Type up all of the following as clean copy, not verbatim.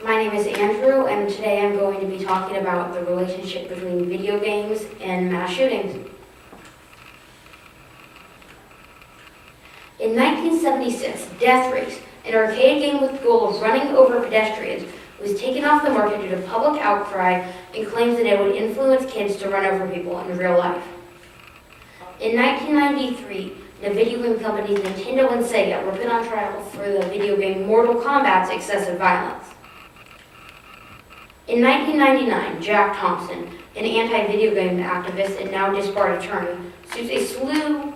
My name is Andrew, and today I'm going to be talking about the relationship between video games and mass shootings. In 1976, Death Race, an arcade game with the goal of running over pedestrians, was taken off the market due to public outcry and claims that it would influence kids to run over people in real life. In 1993, the video game companies Nintendo and Sega were put on trial for the video game Mortal Kombat's excessive violence. In 1999, Jack Thompson, an anti-video game activist and now disbarred attorney, sues a slew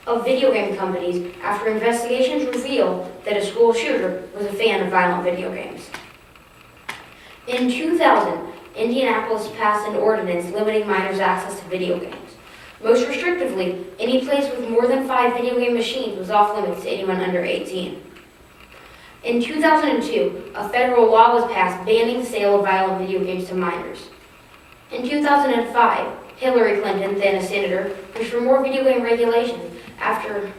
of video game companies after investigations reveal that a school shooter was a fan of violent video games. In 2000, Indianapolis passed an ordinance limiting minors' access to video games. Most restrictively, any place with more than 5 video game machines was off limits to anyone under 18. In 2002, a federal law was passed banning the sale of violent video games to minors. In 2005, Hillary Clinton, then a senator, pushed for more video game regulations after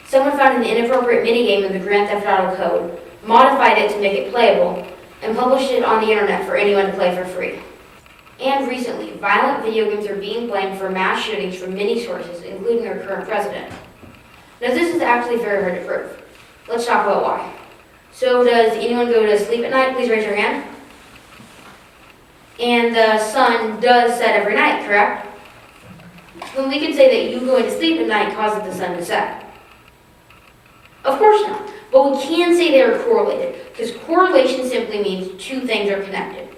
someone found an inappropriate minigame in the Grand Theft Auto Code, modified it to make it playable, and published it on the internet for anyone to play for free. And recently, violent video games are being blamed for mass shootings from many sources, including our current president. Now, this is actually very hard to prove. Let's talk about why. So, does anyone go to sleep at night? Please raise your hand. And the sun does set every night, correct? Then we could say that you going to sleep at night causes the sun to set. Of course not. But we can say they are correlated, because correlation simply means two things are connected.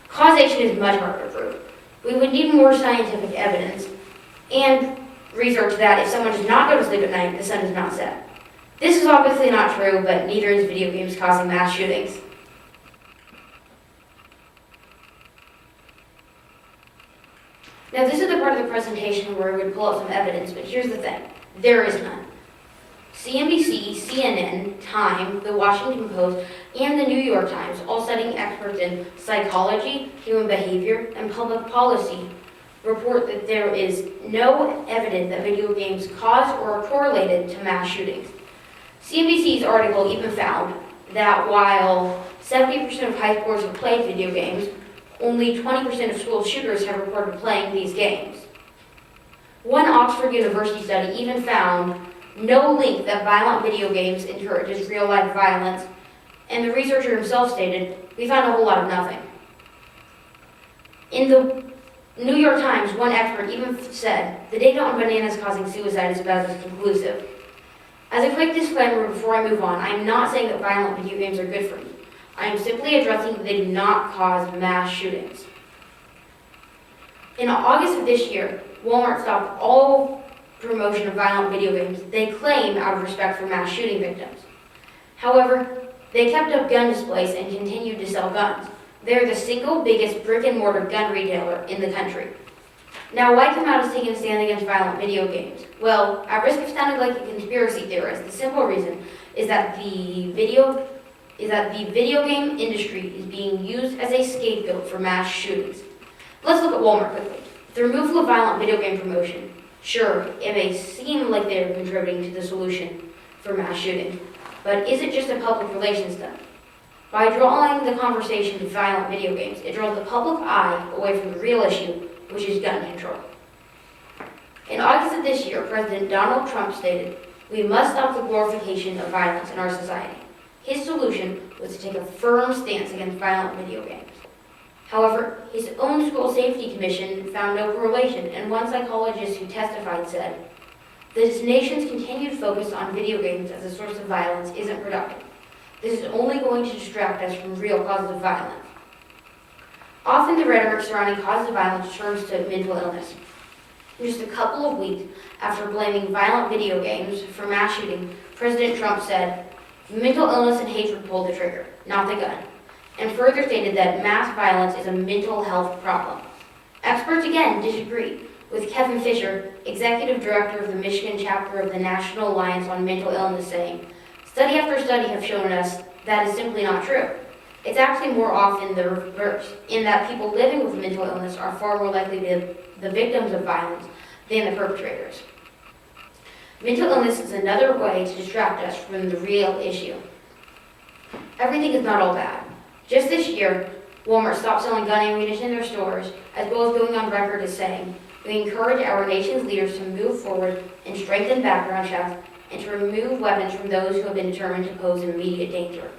Causation is much harder to prove. We would need more scientific evidence and research that if someone does not go to sleep at night, the sun does not set. This is obviously not true, but neither is video games causing mass shootings. Now, this is the part of the presentation where we would pull out some evidence, but here's the thing. There is none. CNBC, CNN, Time, The Washington Post, and the New York Times, all citing experts in psychology, human behavior, and public policy, report that there is no evidence that video games cause or are correlated to mass shootings. CNBC's article even found that while 70% of high schoolers have played video games, only 20% of school shooters have reported playing these games. One Oxford University study even found no link that violent video games encourages real-life violence, and the researcher himself stated, "We found a whole lot of nothing." In the New York Times, one expert even said, "The data on bananas causing suicide is about as conclusive." As a quick disclaimer before I move on, I am not saying that violent video games are good for you. I am simply addressing that they do not cause mass shootings. In August of this year, Walmart stopped all promotion of violent video games, they claim out of respect for mass shooting victims. However, they kept up gun displays and continued to sell guns. They're the single biggest brick-and-mortar gun retailer in the country. Now, why come out as taking a stand against violent video games? Well, at risk of sounding like a conspiracy theorist, the simple reason is that the video game industry is being used as a scapegoat for mass shootings. Let's look at Walmart quickly. The removal of violent video game promotion. Sure, it may seem like they are contributing to the solution for mass shooting, but is it just a public relations stunt? By drawing the conversation to violent video games, it draws the public eye away from the real issue, which is gun control. In August of this year, President Donald Trump stated, "We must stop the glorification of violence in our society." His solution was to take a firm stance against violent video games. However, his own school safety commission found no correlation, and one psychologist who testified said, "This nation's continued focus on video games as a source of violence isn't productive. This is only going to distract us from real causes of violence." Often the rhetoric surrounding causes of violence turns to mental illness. Just a couple of weeks after blaming violent video games for mass shooting, President Trump said, "Mental illness and hatred pulled the trigger, not the gun," and further stated that mass violence is a mental health problem. Experts again disagreed, with Kevin Fisher, executive director of the Michigan chapter of the National Alliance on Mental Illness, saying, "Study after study have shown us that is simply not true. It's actually more often the reverse, in that people living with mental illness are far more likely to be the victims of violence than the perpetrators." Mental illness is another way to distract us from the real issue. Everything is not all bad. Just this year, Walmart stopped selling gun ammunition in their stores, as well as going on record as saying, "We encourage our nation's leaders to move forward and strengthen background checks and to remove weapons from those who have been determined to pose an immediate danger."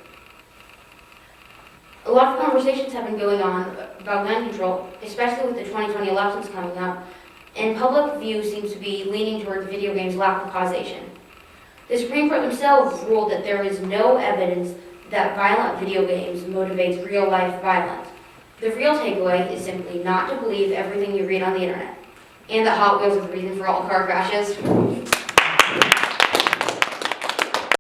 A lot of conversations have been going on about gun control, especially with the 2020 elections coming up, and public view seems to be leaning toward video games' lack of causation. The Supreme Court themselves ruled that there is no evidence that violent video games motivates real-life violence. The real takeaway is simply not to believe everything you read on the internet, and that Hot Wheels is the reason for all car crashes.